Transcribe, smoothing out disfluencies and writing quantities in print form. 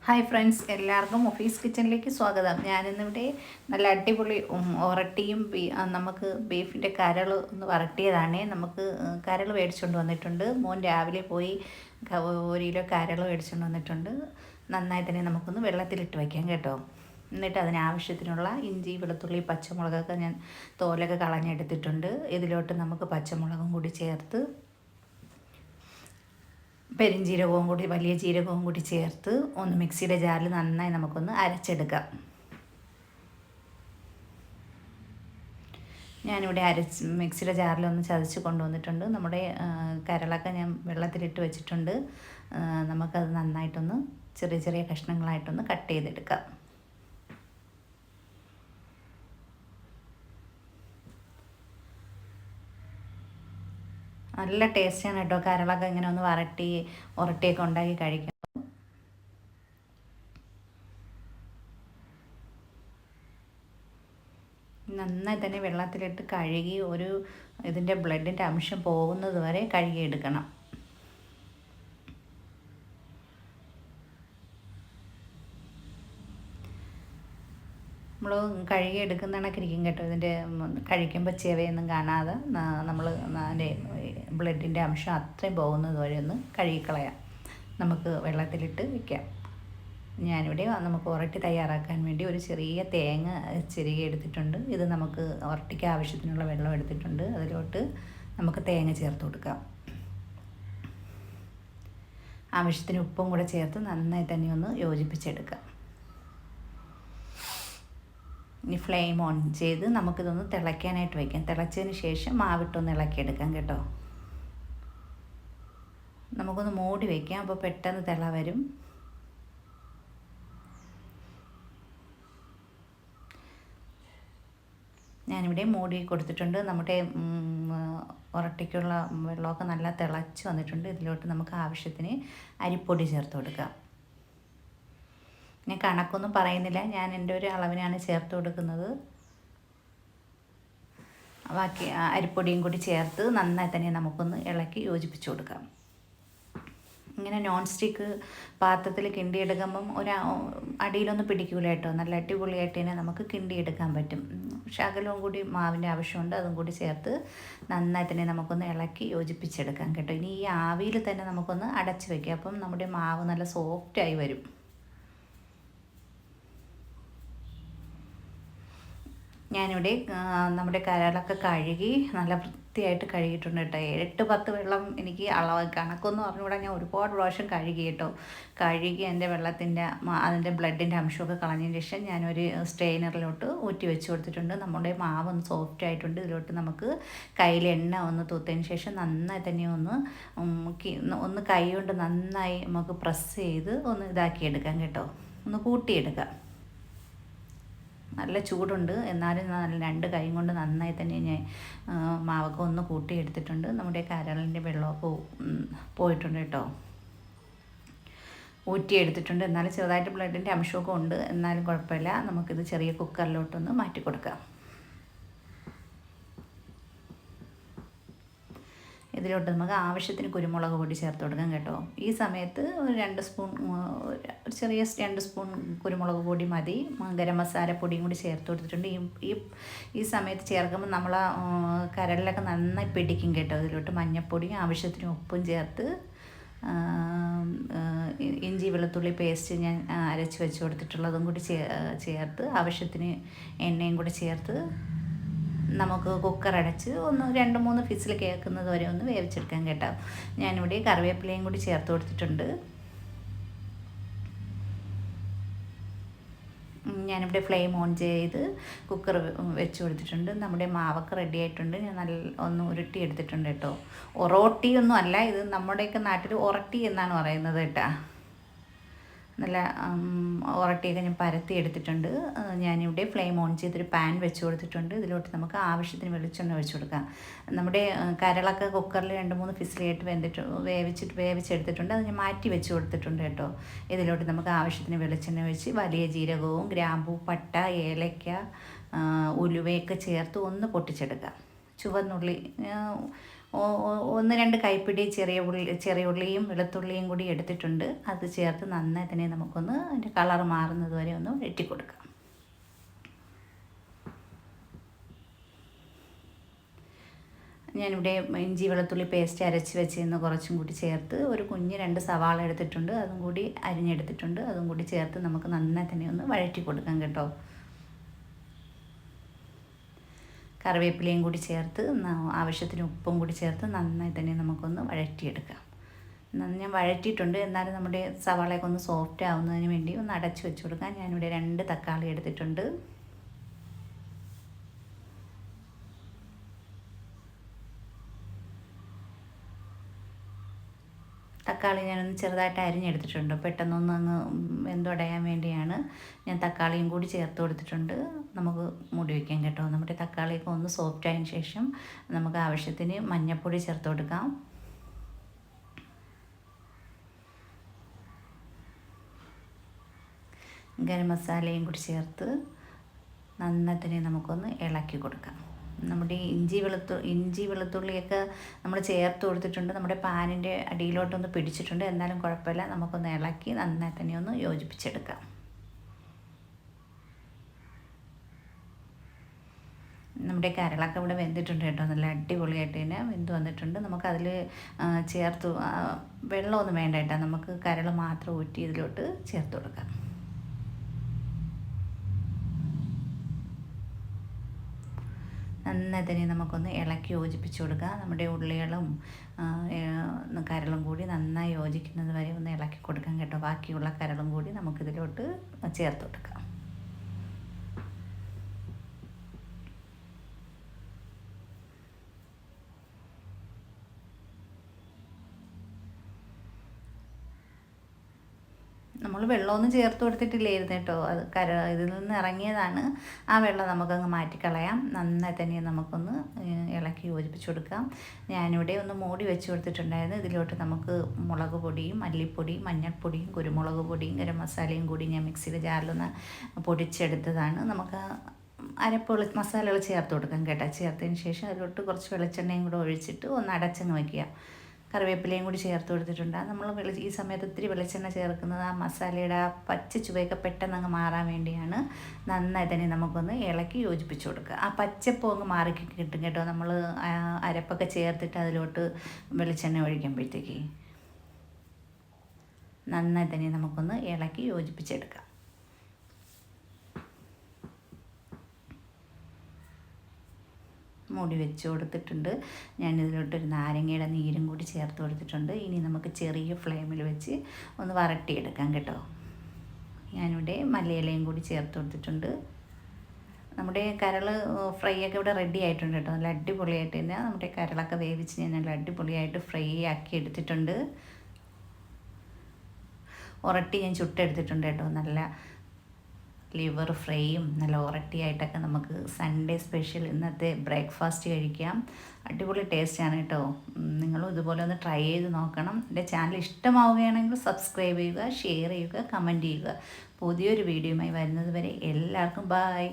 Hi friends, എല്ലാവർക്കും office കിച്ചണിലേക്ക് സ്വാഗതം. ഞാനിന്നിവിടെ നല്ല അടിപൊളി ഒറട്ടിയും നമുക്ക് ബീഫിൻ്റെ കരൾ ഒന്ന് വരട്ടിയതാണേ. നമുക്ക് കരൾ മേടിച്ചുകൊണ്ട് വന്നിട്ടുണ്ട്. മോൻ രാവിലെ പോയി 1 കിലോ കരൾ മേടിച്ചുകൊണ്ട് വന്നിട്ടുണ്ട്. നന്നായി തന്നെ നമുക്കൊന്ന് വെള്ളത്തിലിട്ട് വയ്ക്കാം കേട്ടോ. എന്നിട്ട് അതിനാവശ്യത്തിനുള്ള ഇഞ്ചി, വെളുത്തുള്ളി, പച്ചമുളകൊക്കെ ഞാൻ തോലൊക്കെ കളഞ്ഞെടുത്തിട്ടുണ്ട്. ഇതിലോട്ട് നമുക്ക് പച്ചമുളകും കൂടി ചേർത്ത് പെരിഞ്ജീരകവും കൂടി, വലിയ ജീരകവും കൂടി ചേർത്ത് ഒന്ന് മിക്സിയുടെ ജാറിൽ നന്നായി നമുക്കൊന്ന് അരച്ചെടുക്കാം. ഞാനിവിടെ മിക്സിയുടെ ജാറിലൊന്ന് ചതച്ച് കൊണ്ടുവന്നിട്ടുണ്ട്. നമ്മുടെ കരളൊക്കെ ഞാൻ വെള്ളത്തിലിട്ട് വെച്ചിട്ടുണ്ട്. നമുക്കത് നന്നായിട്ടൊന്ന് ചെറിയ ചെറിയ കഷ്ണങ്ങളായിട്ടൊന്ന് കട്ട് ചെയ്തെടുക്കാം. നല്ല ടേസ്റ്റാണ് കേട്ടോ. കരളൊക്കെ ഇങ്ങനെ ഒന്ന് ഉരട്ടിയൊക്കെ ഉണ്ടാക്കി കഴിക്കാം. നന്നായി തന്നെ വെള്ളത്തിലിട്ട് കഴുകി ഇതിൻ്റെ ബ്ലഡിൻ്റെ അംശം പോകുന്നത് വരെ കഴുകിയെടുക്കണം. നമ്മൾ കഴുകിയെടുക്കുന്ന കണക്കിരിക്കും കേട്ടോ. ഇതിൻ്റെ കഴിക്കുമ്പോൾ ചെവയൊന്നും കാണാതെ നമ്മൾ അതിൻ്റെ ബ്ലഡിൻ്റെ അംശം അത്രയും പോകുന്നത് വരെ ഒന്ന് കഴുകിക്കളയാം. നമുക്ക് വെള്ളത്തിലിട്ട് വയ്ക്കാം. ഞാനിവിടെ നമുക്ക് ഉരട്ടി തയ്യാറാക്കാൻ വേണ്ടി ഒരു ചെറിയ തേങ്ങ ചിരകി എടുത്തിട്ടുണ്ട്. ഇത് നമുക്ക് ഉരട്ടിക്ക് ആവശ്യത്തിനുള്ള വെള്ളം എടുത്തിട്ടുണ്ട്. അതിലോട്ട് നമുക്ക് തേങ്ങ ചേർത്ത് കൊടുക്കാം. ആവശ്യത്തിന് ഉപ്പും കൂടെ ചേർത്ത് നന്നായി തന്നെ ഒന്ന് യോജിപ്പിച്ചെടുക്കാം. ഇനി ഫ്ലെയിം ഓൺ ചെയ്ത് നമുക്കിതൊന്ന് തിളയ്ക്കാനായിട്ട് വയ്ക്കാം. തിളച്ചതിന് ശേഷം മാവിട്ടൊന്ന് ഇളക്കിയെടുക്കാം കേട്ടോ. നമുക്കൊന്ന് മൂടി വയ്ക്കാം. അപ്പോൾ പെട്ടെന്ന് തിള വരും. ഞാനിവിടെ മൂടി കൊടുത്തിട്ടുണ്ട്. നമ്മുടെ ഉരട്ടിക്കുള്ള വെള്ളമൊക്കെ നല്ല തിളച്ച് വന്നിട്ടുണ്ട്. ഇതിലോട്ട് നമുക്ക് ആവശ്യത്തിന് അരിപ്പൊടി ചേർത്ത് കൊടുക്കാം. ഞാൻ കണക്കൊന്നും പറയുന്നില്ല, ഞാൻ എൻ്റെ ഒരു അളവിനാണ് ചേർത്ത് കൊടുക്കുന്നത്. ബാക്കി അരിപ്പൊടിയും കൂടി ചേർത്ത് നന്നായി തന്നെ നമുക്കൊന്ന് ഇളക്കി യോജിപ്പിച്ച് കൊടുക്കാം. ഇങ്ങനെ നോൺ സ്റ്റിക്ക് പാത്രത്തിൽ കിണ്ടിയെടുക്കുമ്പം അടിയിലൊന്നും പിടിക്കൂല കേട്ടോ. നല്ല അടിപൊളിയായിട്ട് തന്നെ നമുക്ക് കിണ്ടിയെടുക്കാൻ പറ്റും. ശകലവും കൂടി മാവിൻ്റെ ആവശ്യമുണ്ട്. അതും കൂടി ചേർത്ത് നന്നായി തന്നെ നമുക്കൊന്ന് ഇളക്കി യോജിപ്പിച്ചെടുക്കാം കേട്ടോ. ഇനി ഈ ആവിയിൽ തന്നെ നമുക്കൊന്ന് അടച്ച് വയ്ക്കാം. അപ്പം നമ്മുടെ മാവ് നല്ല സോഫ്റ്റായി വരും. ഞാനിവിടെ നമ്മുടെ കരളൊക്കെ കഴുകി നല്ല വൃത്തിയായിട്ട് കഴുകിയിട്ടുണ്ട് കേട്ടോ. 8-10 വെള്ളം എനിക്ക് കണക്കൊന്നും അറിഞ്ഞുകൂടാ. ഞാൻ ഒരുപാട് പ്രാവശ്യം കഴുകി കേട്ടോ. കഴുകി അതിൻ്റെ ബ്ലഡിൻ്റെ അംശമൊക്കെ കളഞ്ഞതിന് ശേഷം ഞാനൊരു സ്ട്രെയിനറിലോട്ട് ഊറ്റി വെച്ച് കൊടുത്തിട്ടുണ്ട്. നമ്മുടെ മാവ് ഒന്ന് സോഫ്റ്റ് ആയിട്ടുണ്ട്. ഇതിലോട്ട് നമുക്ക് കയ്യിൽ എണ്ണ ഒന്ന് തൂത്തതിന് ശേഷം നന്നായി തന്നെ ഒന്ന് കൈ കൊണ്ട് നന്നായി നമുക്ക് പ്രസ് ചെയ്ത് ഒന്ന് ഇതാക്കിയെടുക്കാം കേട്ടോ. ഒന്ന് കൂട്ടിയെടുക്കാം. നല്ല ചൂടുണ്ട്, എന്നാലും 2 കൈ കൊണ്ട് നന്നായി തന്നെ ഞാൻ മാവൊക്കെ ഒന്ന് കൂട്ടിയെടുത്തിട്ടുണ്ട്. നമ്മുടെ കരളിൻ്റെ വെള്ളമൊക്കെ പോയിട്ടുണ്ട് കേട്ടോ. ഊറ്റിയെടുത്തിട്ടുണ്ട്. എന്നാലും ചെറുതായിട്ട് ബ്ലഡിൻ്റെ അംശമൊക്കെ ഉണ്ട്. എന്നാലും കുഴപ്പമില്ല. നമുക്കിത് ചെറിയ കുക്കറിലോട്ടൊന്ന് മാറ്റി കൊടുക്കാം. ഇതിലോട്ട് നമുക്ക് ആവശ്യത്തിന് കുരുമുളക് പൊടി ചേർത്ത് കൊടുക്കാം കേട്ടോ. ഈ സമയത്ത് ഒരു 2 സ്പൂൺ, ചെറിയ 2 സ്പൂൺ കുരുമുളക് പൊടി മതി. ഗരം മസാല പൊടിയും കൂടി ചേർത്ത് കൊടുത്തിട്ടുണ്ട്. ഈ സമയത്ത് ചേർക്കുമ്പോൾ നമ്മൾ കരളിലൊക്കെ നന്നായി പിടിക്കും കേട്ടോ. ഇതിലോട്ട് മഞ്ഞൾപ്പൊടിയും ആവശ്യത്തിന് ഉപ്പും ചേർത്ത് ഇഞ്ചി വെളുത്തുള്ളി പേസ്റ്റ് ഞാൻ അരച്ച് വെച്ച് കൊടുത്തിട്ടുള്ളതും കൂടി ചേർത്ത് ആവശ്യത്തിന് എണ്ണയും കൂടി ചേർത്ത് നമുക്ക് കുക്കർ അടച്ച് ഒന്ന് 2-3 ഫിസിൽ കേൾക്കുന്നത് വരെ ഒന്ന് വേവിച്ചെടുക്കാൻ കേട്ടോ. ഞാനിവിടെ കറിവേപ്പിലയും കൂടി ചേർത്ത് കൊടുത്തിട്ടുണ്ട്. ഞാനിവിടെ ഫ്ലെയിം ഓൺ ചെയ്ത് കുക്കർ വെച്ച് കൊടുത്തിട്ടുണ്ട്. നമ്മുടെ മാവൊക്കെ റെഡി ആയിട്ടുണ്ട്. ഞാൻ ഒന്ന് ഉരുട്ടി എടുത്തിട്ടുണ്ട് കേട്ടോ. ഒറോട്ടിയൊന്നും അല്ല ഇത്, നമ്മുടെയൊക്കെ നാട്ടിൽ ഉരട്ടി എന്നാണ് പറയുന്നത് കേട്ടോ. നല്ല ഉരട്ടിയൊക്കെ ഞാൻ പരത്തി എടുത്തിട്ടുണ്ട്. ഞാനിവിടെ ഫ്ലെയിം ഓൺ ചെയ്തൊരു പാൻ വെച്ച് കൊടുത്തിട്ടുണ്ട്. ഇതിലോട്ട് നമുക്ക് ആവശ്യത്തിന് വെളിച്ചെണ്ണ ഒഴിച്ച് കൊടുക്കാം. നമ്മുടെ കരളൊക്കെ കുക്കറിൽ 2-3 ഫിസിലായിട്ട് വേവിച്ചെടുത്തിട്ടുണ്ട്. അത് ഞാൻ മാറ്റി വെച്ച് കൊടുത്തിട്ടുണ്ട് കേട്ടോ. ഇതിലോട്ട് നമുക്ക് ആവശ്യത്തിന് വെളിച്ചെണ്ണ ഒഴിച്ച് വലിയ ജീരകവും ഗ്രാമ്പൂ, പട്ട, ഏലക്ക, ഉലുവയൊക്കെ ചേർത്ത് ഒന്ന് പൊട്ടിച്ചെടുക്കാം. ചുവന്നുള്ളി ഒന്ന് രണ്ട് കൈപ്പിടി ചെറിയ ഉള്ളിയും വെളുത്തുള്ളിയും കൂടി എടുത്തിട്ടുണ്ട്. അത് ചേർത്ത് നന്നായി തന്നെ നമുക്കൊന്ന് അതിൻ്റെ കളർ മാറുന്നത് വരെ ഒന്ന് വഴറ്റി കൊടുക്കാം. ഞാനിവിടെ ഇഞ്ചി വെളുത്തുള്ളി പേസ്റ്റ് അരച്ച് വെച്ചിരുന്ന് കുറച്ചും കൂടി ചേർത്ത് ഒരു കുഞ്ഞ് 2 സവാള എടുത്തിട്ടുണ്ട്, അതും കൂടി അരിഞ്ഞെടുത്തിട്ടുണ്ട്. അതും കൂടി ചേർത്ത് നമുക്ക് നന്നായി തന്നെ ഒന്ന് വഴറ്റി കൊടുക്കാം കേട്ടോ. കറിവേപ്പിലയും കൂടി ചേർത്ത് ആവശ്യത്തിന് ഉപ്പും കൂടി ചേർത്ത് നന്നായി തന്നെ നമുക്കൊന്ന് വഴറ്റിയെടുക്കാം. ഞാൻ വഴറ്റിയിട്ടുണ്ട്, എന്നാലും നമ്മുടെ സവാളയൊക്കെ ഒന്ന് സോഫ്റ്റ് ആവുന്നതിന് വേണ്ടി ഒന്ന് അടച്ച് വെച്ച് കൊടുക്കാം. ഞാനിവിടെ 2 തക്കാളി എടുത്തിട്ടുണ്ട്. തക്കാളി ഞാനൊന്ന് ചെറുതായിട്ട് അരിഞ്ഞെടുത്തിട്ടുണ്ട്. പെട്ടെന്നൊന്ന് അങ്ങ് വെന്തുടയാൻ വേണ്ടിയാണ് ഞാൻ തക്കാളിയും കൂടി ചേർത്ത് കൊടുത്തിട്ടുണ്ട്. നമുക്ക് മൂടി വയ്ക്കാം കേട്ടോ. നമ്മുടെ തക്കാളിയൊക്കെ ഒന്ന് സോഫ്റ്റ് ആയതിന് ശേഷം നമുക്ക് ആവശ്യത്തിന് മഞ്ഞൾപ്പൊടി ചേർത്ത് കൊടുക്കാം. ഗരം മസാലയും കൂടി ചേർത്ത് നന്നായി തന്നെ നമുക്കൊന്ന് ഇളക്കി കൊടുക്കാം. നമ്മുടെ ഇഞ്ചി വെളുത്തുള്ളിയൊക്കെ നമ്മൾ ചേർത്ത് കൊടുത്തിട്ടുണ്ട്. നമ്മുടെ പാനിൻ്റെ അടിയിലോട്ടൊന്ന് പിടിച്ചിട്ടുണ്ട്, എന്നാലും കുഴപ്പമില്ല. നമുക്കൊന്ന് ഇളക്കി നന്നായി തന്നെ ഒന്ന് യോജിപ്പിച്ചെടുക്കാം. നമ്മുടെ കരളൊക്കെ ഇവിടെ വെന്തിട്ടുണ്ട് കേട്ടോ. നല്ല അടിപൊളിയായിട്ട് തന്നെ വെന്ത് വന്നിട്ടുണ്ട്. നമുക്കതിൽ ചേർത്ത് വെള്ളമൊന്നും വേണ്ട കേട്ടോ. നമുക്ക് കരൾ മാത്രം ഊറ്റി ഇതിലോട്ട് ചേർത്ത് കൊടുക്കാം. നന്നായി തന്നെ നമുക്കൊന്ന് ഇളക്കി യോജിപ്പിച്ച് കൊടുക്കുക. നമ്മുടെ ഉള്ളികളും കരളും കൂടി നന്നായി യോജിക്കുന്നത് വരെ ഒന്ന് ഇളക്കി കൊടുക്കാം കേട്ടോ. ബാക്കിയുള്ള കരളും കൂടി നമുക്കിതിലോട്ട് ചേർത്ത് കൊടുക്കാം. നമ്മൾ വെള്ളമൊന്നും ചേർത്ത് കൊടുത്തിട്ടില്ലായിരുന്നു കേട്ടോ. അത് ഇതിൽ നിന്ന് ഇറങ്ങിയതാണ്. ആ വെള്ളം നമുക്കങ്ങ് മാറ്റിക്കളയാം. നന്നായി തന്നെ നമുക്കൊന്ന് ഇളക്കി യോജിപ്പിച്ച് കൊടുക്കാം. ഞാനിവിടെ ഒന്ന് മൂടി വെച്ച് കൊടുത്തിട്ടുണ്ടായിരുന്നു. ഇതിലോട്ട് നമുക്ക് മുളക് പൊടിയും മല്ലിപ്പൊടിയും മഞ്ഞൾപ്പൊടിയും കുരുമുളക് പൊടിയും ഗരം മസാലയും കൂടി ഞാൻ മിക്സിയുടെ ജാറിലൊന്ന് പൊടിച്ചെടുത്തതാണ്. നമുക്ക് മസാലകൾ ചേർത്ത് കൊടുക്കാം കേട്ടോ. ചേർത്തതിന് ശേഷം അതിലോട്ട് കുറച്ച് വെളിച്ചെണ്ണയും കൂടെ ഒഴിച്ചിട്ട് ഒന്ന് അടച്ചങ്ങ് വയ്ക്കുക. കറിവേപ്പിലയും കൂടി ചേർത്ത് കൊടുത്തിട്ടുണ്ട്. നമ്മൾ ഈ സമയത്ത് ഒത്തിരി വെളിച്ചെണ്ണ ചേർക്കുന്നത് ആ മസാലയുടെ ആ പച്ച ചുവയൊക്കെ പെട്ടെന്ന് അങ്ങ് മാറാൻ വേണ്ടിയാണ്. നന്നായി തന്നെ നമുക്കൊന്ന് ഇളക്കി യോജിപ്പിച്ച് കൊടുക്കുക. ആ പച്ചപ്പോ അങ്ങ് മാറി കിട്ടും കേട്ടോ. നമ്മൾ അരപ്പൊക്കെ ചേർത്തിട്ട് അതിലോട്ട് വെളിച്ചെണ്ണ ഒഴിക്കുമ്പോഴത്തേക്ക് നന്നായി തന്നെ നമുക്കൊന്ന് ഇളക്കി യോജിപ്പിച്ചെടുക്കാം. മൂടി വെച്ച് കൊടുത്തിട്ടുണ്ട്. ഞാനിതിലോട്ടൊരു നാരങ്ങയുടെ നീരും കൂടി ചേർത്ത് കൊടുത്തിട്ടുണ്ട്. ഇനി നമുക്ക് ചെറിയ ഫ്ലെയിമിൽ വെച്ച് ഒന്ന് വരട്ടിയെടുക്കാം കേട്ടോ. ഞാനിവിടെ മല്ലിയിലയും കൂടി ചേർത്ത് കൊടുത്തിട്ടുണ്ട്. നമ്മുടെ കരൾ ഫ്രൈ ഒക്കെ ഇവിടെ റെഡി ആയിട്ടുണ്ട് കേട്ടോ. നല്ല അടിപൊളിയായിട്ട് തന്നെ നമ്മുടെ കരളൊക്കെ വേവിച്ച് ഞാൻ നല്ല അടിപൊളിയായിട്ട് ഫ്രൈ ആക്കി എടുത്തിട്ടുണ്ട്. ഉരട്ടി ഞാൻ ചുട്ടെടുത്തിട്ടുണ്ട് കേട്ടോ. നല്ല ലിവർ ഫ്രൈയും നല്ല ഉരട്ടിയായിട്ടൊക്കെ നമുക്ക് സൺഡേ സ്പെഷ്യൽ ഇന്നത്തെ ബ്രേക്ക്ഫാസ്റ്റ് കഴിക്കാം. അടിപൊളി ടേസ്റ്റാണ് കേട്ടോ. നിങ്ങളും ഇതുപോലെ ഒന്ന് ട്രൈ ചെയ്ത് നോക്കണം. എൻ്റെ ചാനൽ ഇഷ്ടമാവുകയാണെങ്കിൽ സബ്സ്ക്രൈബ് ചെയ്യുക, ഷെയർ ചെയ്യുക, കമൻറ്റ് ചെയ്യുക. പുതിയൊരു വീഡിയോയുമായി വരുന്നത് വരെ എല്ലാവർക്കും ബൈ.